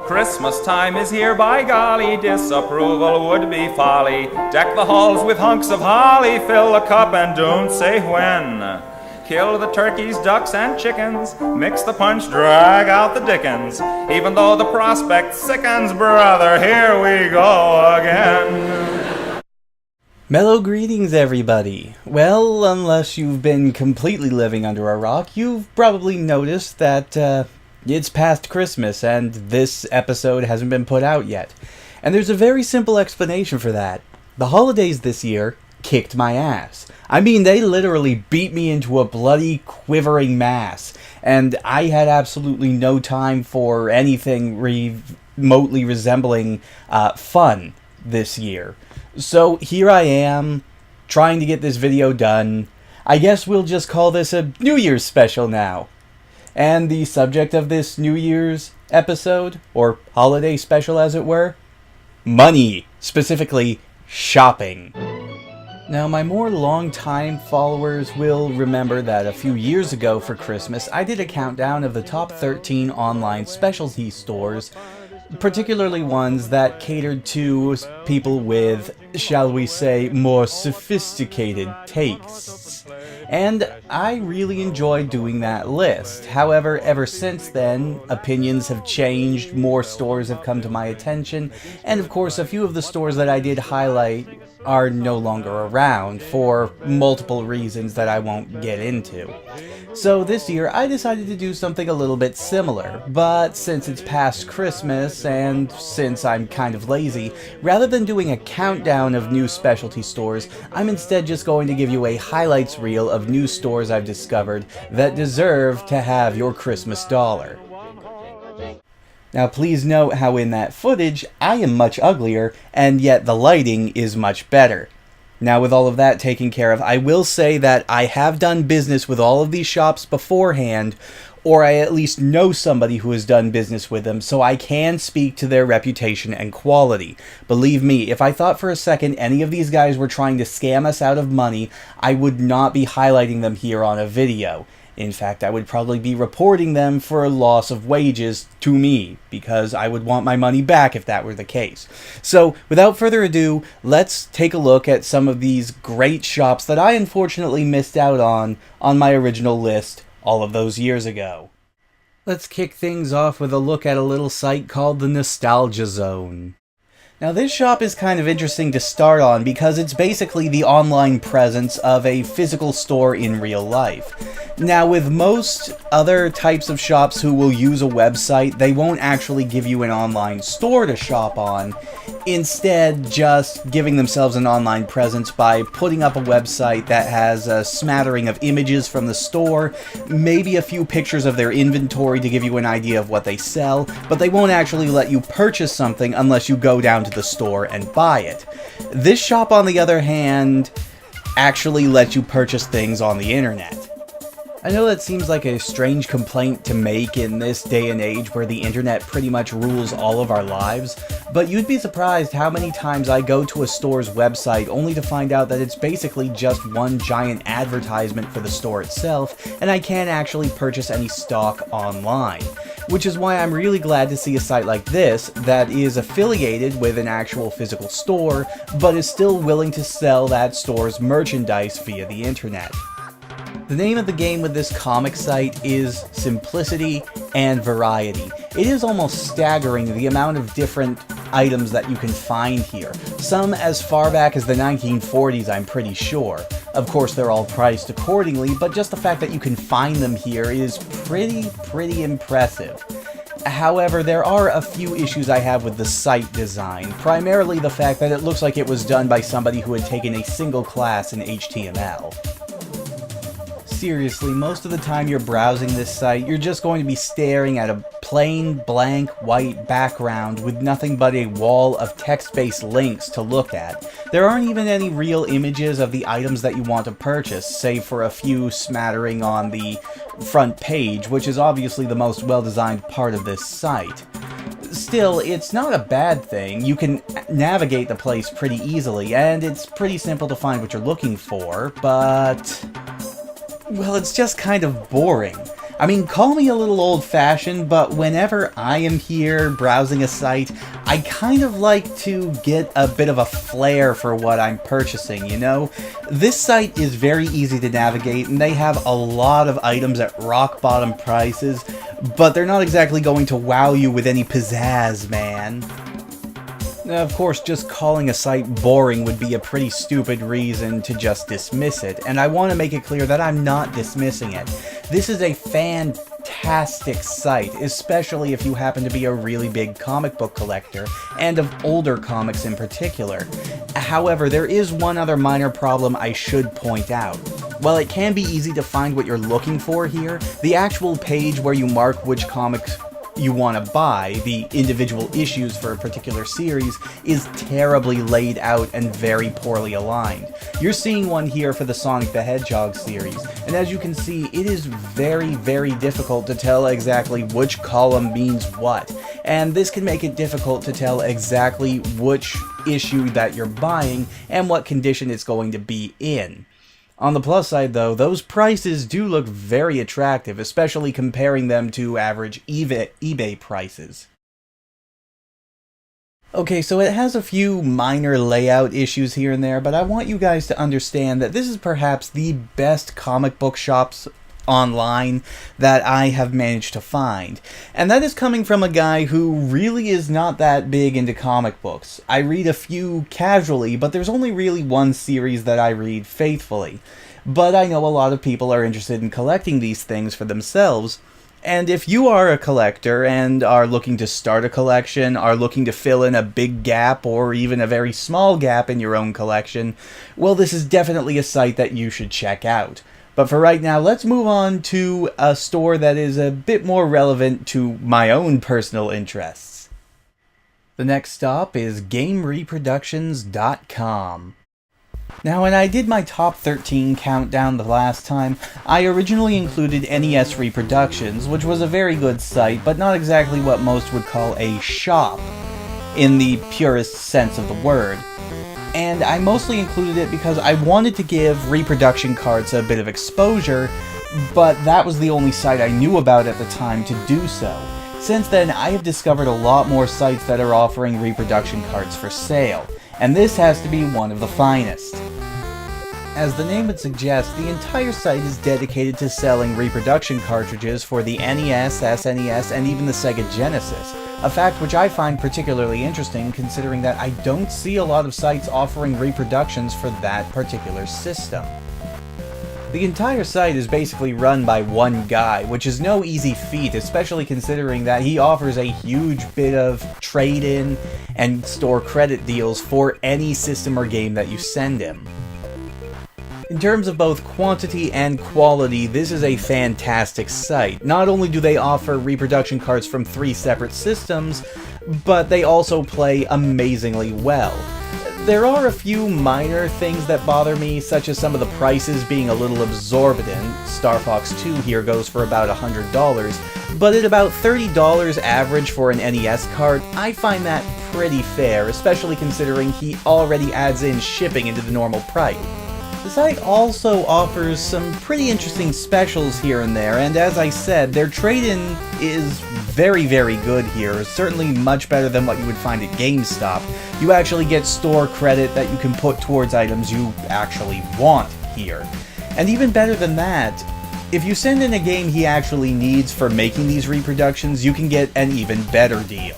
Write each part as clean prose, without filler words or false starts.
Christmas time is here, by golly, disapproval would be folly. Deck the halls with hunks of holly, fill the cup and don't say when. Kill the turkeys, ducks, and chickens, mix the punch, drag out the dickens. Even though the prospect sickens, brother, here we go again. Mellow greetings, everybody. Well, unless you've been completely living under a rock, you've probably noticed that it's past Christmas and this episode hasn't been put out yet. And there's a very simple explanation for that. The holidays this year kicked my ass. I mean, they literally beat me into a bloody quivering mass, and I had absolutely no time for anything remotely resembling fun this year. So here I am, trying to get this video done. I guess we'll just call this a New Year's special now. And the subject of this New Year's episode, or holiday special as it were, money, specifically shopping. Now, my more long-time followers will remember that a few years ago for Christmas, I did a countdown of the top 13 online specialty stores, particularly ones that catered to people with, shall we say, more sophisticated tastes. And I really enjoyed doing that list. However, ever since then, opinions have changed, more stores have come to my attention, and of course a few of the stores that I did highlight are no longer around for multiple reasons that I won't get into. So this year I decided to do something a little bit similar, but since it's past Christmas and since I'm kind of lazy, rather than doing a countdown of new specialty stores, I'm instead just going to give you a highlights reel of new stores I've discovered that deserve to have your Christmas dollar. Now please note how in that footage, I am much uglier, and yet the lighting is much better. Now with all of that taken care of, I will say that I have done business with all of these shops beforehand, or I at least know somebody who has done business with them, so I can speak to their reputation and quality. Believe me, if I thought for a second any of these guys were trying to scam us out of money, I would not be highlighting them here on a video. In fact, I would probably be reporting them for a loss of wages to me, because I would want my money back if that were the case. So, without further ado, let's take a look at some of these great shops that I unfortunately missed out on my original list all of those years ago. Let's kick things off with a look at a little site called the Nostalgia Zone. Now this shop is kind of interesting to start on because it's basically the online presence of a physical store in real life. Now with most other types of shops who will use a website, they won't actually give you an online store to shop on, instead just giving themselves an online presence by putting up a website that has a smattering of images from the store, maybe a few pictures of their inventory to give you an idea of what they sell, but they won't actually let you purchase something unless you go down to the store and buy it. This shop, on the other hand, actually lets you purchase things on the internet. I know that seems like a strange complaint to make in this day and age where the internet pretty much rules all of our lives, but you'd be surprised how many times I go to a store's website only to find out that it's basically just one giant advertisement for the store itself, and I can't actually purchase any stock online. Which is why I'm really glad to see a site like this that is affiliated with an actual physical store, but is still willing to sell that store's merchandise via the internet. The name of the game with this comic site is simplicity and variety. It is almost staggering the amount of different items that you can find here. Some as far back as the 1940s, I'm pretty sure. Of course, they're all priced accordingly, but just the fact that you can find them here is pretty impressive. However, there are a few issues I have with the site design, primarily the fact that it looks like it was done by somebody who had taken a single class in HTML. Seriously, most of the time you're browsing this site, you're just going to be staring at a plain, blank, white background with nothing but a wall of text-based links to look at. There aren't even any real images of the items that you want to purchase, save for a few smattering on the front page, which is obviously the most well-designed part of this site. Still, it's not a bad thing. You can navigate the place pretty easily, and it's pretty simple to find what you're looking for, but well, it's just kind of boring. I mean, call me a little old-fashioned, but whenever I am here browsing a site, I kind of like to get a bit of a flair for what I'm purchasing, you know? This site is very easy to navigate, and they have a lot of items at rock-bottom prices, but they're not exactly going to wow you with any pizzazz, man. Now, of course, just calling a site boring would be a pretty stupid reason to just dismiss it, and I want to make it clear that I'm not dismissing it. This is a fantastic site, especially if you happen to be a really big comic book collector, and of older comics in particular. However, there is one other minor problem I should point out. While it can be easy to find what you're looking for here, the actual page where you mark which comics you want to buy, the individual issues for a particular series, is terribly laid out and very poorly aligned. You're seeing one here for the Sonic the Hedgehog series, and as you can see, it is very, very difficult to tell exactly which column means what, and this can make it difficult to tell exactly which issue that you're buying and what condition it's going to be in. On the plus side, though, those prices do look very attractive, especially comparing them to average eBay prices. Okay, so it has a few minor layout issues here and there, but I want you guys to understand that this is perhaps the best comic book shops online that I have managed to find. And that is coming from a guy who really is not that big into comic books. I read a few casually, but there's only really one series that I read faithfully. But I know a lot of people are interested in collecting these things for themselves. And if you are a collector and are looking to start a collection, are looking to fill in a big gap or even a very small gap in your own collection, well, this is definitely a site that you should check out. But for right now, let's move on to a store that is a bit more relevant to my own personal interests. The next stop is GameReproductions.com. Now, when I did my top 13 countdown the last time, I originally included NES Reproductions, which was a very good site, but not exactly what most would call a shop, in the purest sense of the word. And I mostly included it because I wanted to give reproduction carts a bit of exposure, but that was the only site I knew about at the time to do so. Since then, I have discovered a lot more sites that are offering reproduction carts for sale, and this has to be one of the finest. As the name would suggest, the entire site is dedicated to selling reproduction cartridges for the NES, SNES, and even the Sega Genesis, a fact which I find particularly interesting considering that I don't see a lot of sites offering reproductions for that particular system. The entire site is basically run by one guy, which is no easy feat, especially considering that he offers a huge bit of trade-in and store credit deals for any system or game that you send him. In terms of both quantity and quality, this is a fantastic site. Not only do they offer reproduction carts from 3 separate systems, but they also play amazingly well. There are a few minor things that bother me, such as some of the prices being a little exorbitant. Star Fox 2 here goes for about $100, but at about $30 average for an NES cart, I find that pretty fair, especially considering he already adds in shipping into the normal price. The site also offers some pretty interesting specials here and there, and as I said, their trade-in is very, very good here, certainly much better than what you would find at GameStop. You actually get store credit that you can put towards items you actually want here. And even better than that, if you send in a game he actually needs for making these reproductions, you can get an even better deal.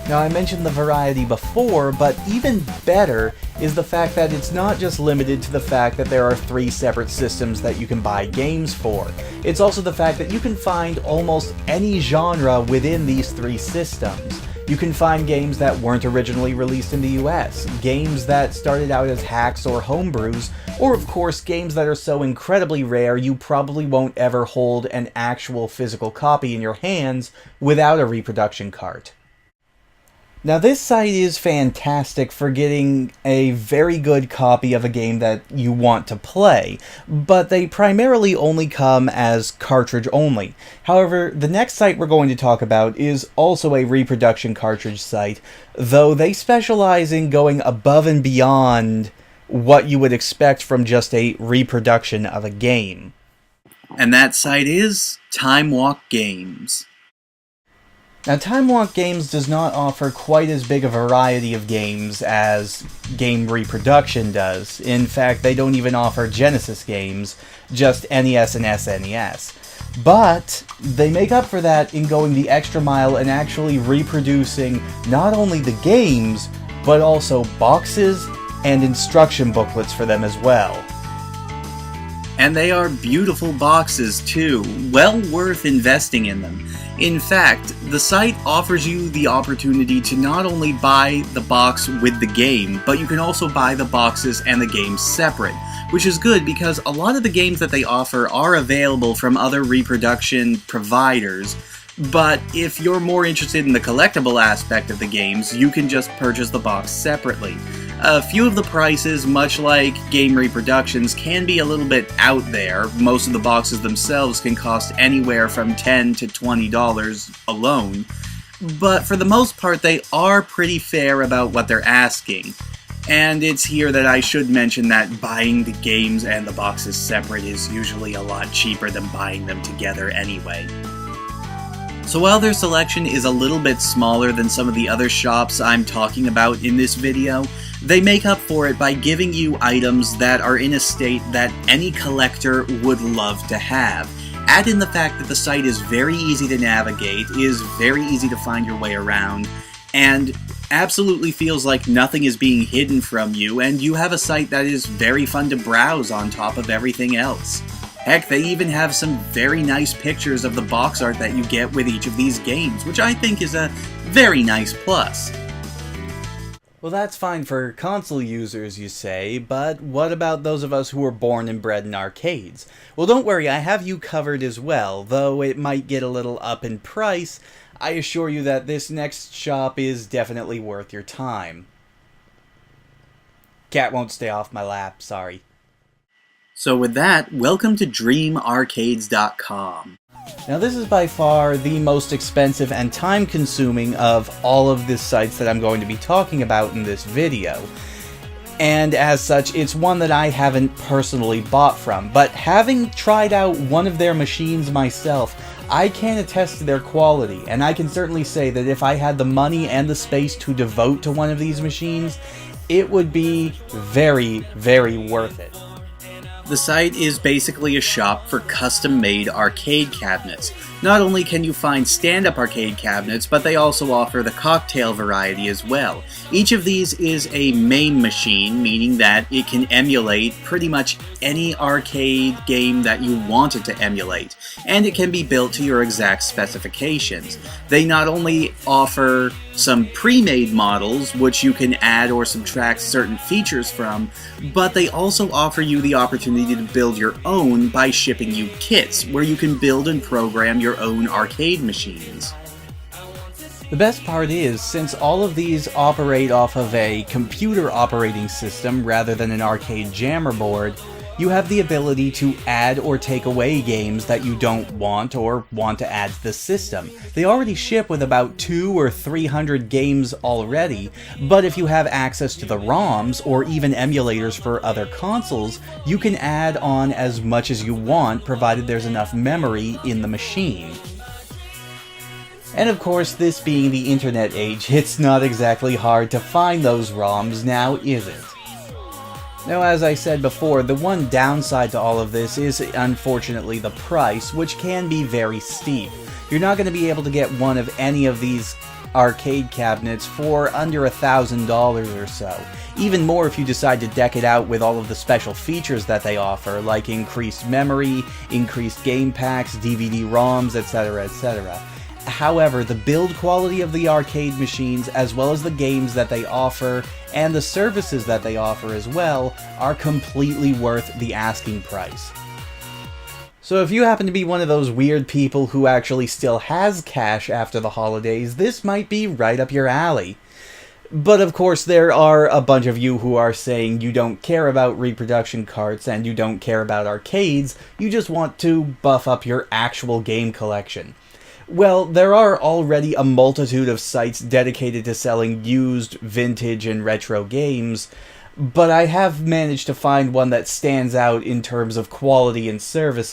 Now, I mentioned the variety before, but even better is the fact that it's not just limited to the fact that there are 3 separate systems that you can buy games for. It's also the fact that you can find almost any genre within these 3 systems. You can find games that weren't originally released in the US, games that started out as hacks or homebrews, or of course games that are so incredibly rare you probably won't ever hold an actual physical copy in your hands without a reproduction cart. Now, this site is fantastic for getting a very good copy of a game that you want to play, but they primarily only come as cartridge only. However, the next site we're going to talk about is also a reproduction cartridge site, though they specialize in going above and beyond what you would expect from just a reproduction of a game. And that site is Time Walk Games. Now, Time Walk Games does not offer quite as big a variety of games as Game Reproduction does. In fact, they don't even offer Genesis games, just NES and SNES. But they make up for that in going the extra mile and actually reproducing not only the games, but also boxes and instruction booklets for them as well. And they are beautiful boxes too, well worth investing in them. In fact, the site offers you the opportunity to not only buy the box with the game, but you can also buy the boxes and the games separate, which is good because a lot of the games that they offer are available from other reproduction providers. But if you're more interested in the collectible aspect of the games, you can just purchase the box separately. A few of the prices, much like game reproductions, can be a little bit out there. Most of the boxes themselves can cost anywhere from $10 to $20 alone. But for the most part, they are pretty fair about what they're asking. And it's here that I should mention that buying the games and the boxes separate is usually a lot cheaper than buying them together anyway. So while their selection is a little bit smaller than some of the other shops I'm talking about in this video, they make up for it by giving you items that are in a state that any collector would love to have. Add in the fact that the site is very easy to navigate, is very easy to find your way around, and absolutely feels like nothing is being hidden from you, and you have a site that is very fun to browse on top of everything else. Heck, they even have some very nice pictures of the box art that you get with each of these games, which I think is a very nice plus. Well, that's fine for console users, you say, but what about those of us who were born and bred in arcades? Well, don't worry, I have you covered as well, though it might get a little up in price. I assure you that this next shop is definitely worth your time. Cat won't stay off my lap, sorry. So with that, welcome to DreamArcades.com. Now this is by far the most expensive and time-consuming of all of the sites that I'm going to be talking about in this video. And as such, it's one that I haven't personally bought from, but having tried out one of their machines myself, I can attest to their quality, and I can certainly say that if I had the money and the space to devote to one of these machines, it would be very, very worth it. The site is basically a shop for custom-made arcade cabinets. Not only can you find stand-up arcade cabinets, but they also offer the cocktail variety as well. Each of these is a main machine, meaning that it can emulate pretty much any arcade game that you want it to emulate, and it can be built to your exact specifications. They not only offer some pre-made models, which you can add or subtract certain features from, but they also offer you the opportunity to build your own by shipping you kits, where you can build and program your own arcade machines. The best part is, since all of these operate off of a computer operating system rather than an arcade jammer board, you have the ability to add or take away games that you don't want or want to add to the system. They already ship with about 200 or 300 games already, but if you have access to the ROMs or even emulators for other consoles, you can add on as much as you want, provided there's enough memory in the machine. And of course, this being the internet age, it's not exactly hard to find those ROMs now, is it? Now, as I said before, the one downside to all of this is, unfortunately, the price, which can be very steep. You're not going to be able to get one of any of these arcade cabinets for under $1,000 or so. Even more if you decide to deck it out with all of the special features that they offer, like increased memory, increased game packs, DVD ROMs, etc., etc. However, the build quality of the arcade machines, as well as the games that they offer, and the services that they offer as well, are completely worth the asking price. So if you happen to be one of those weird people who actually still has cash after the holidays, this might be right up your alley. But of course, there are a bunch of you who are saying you don't care about reproduction carts and you don't care about arcades, you just want to buff up your actual game collection. Well, there are already a multitude of sites dedicated to selling used, vintage, and retro games, but I have managed to find one that stands out in terms of quality and services.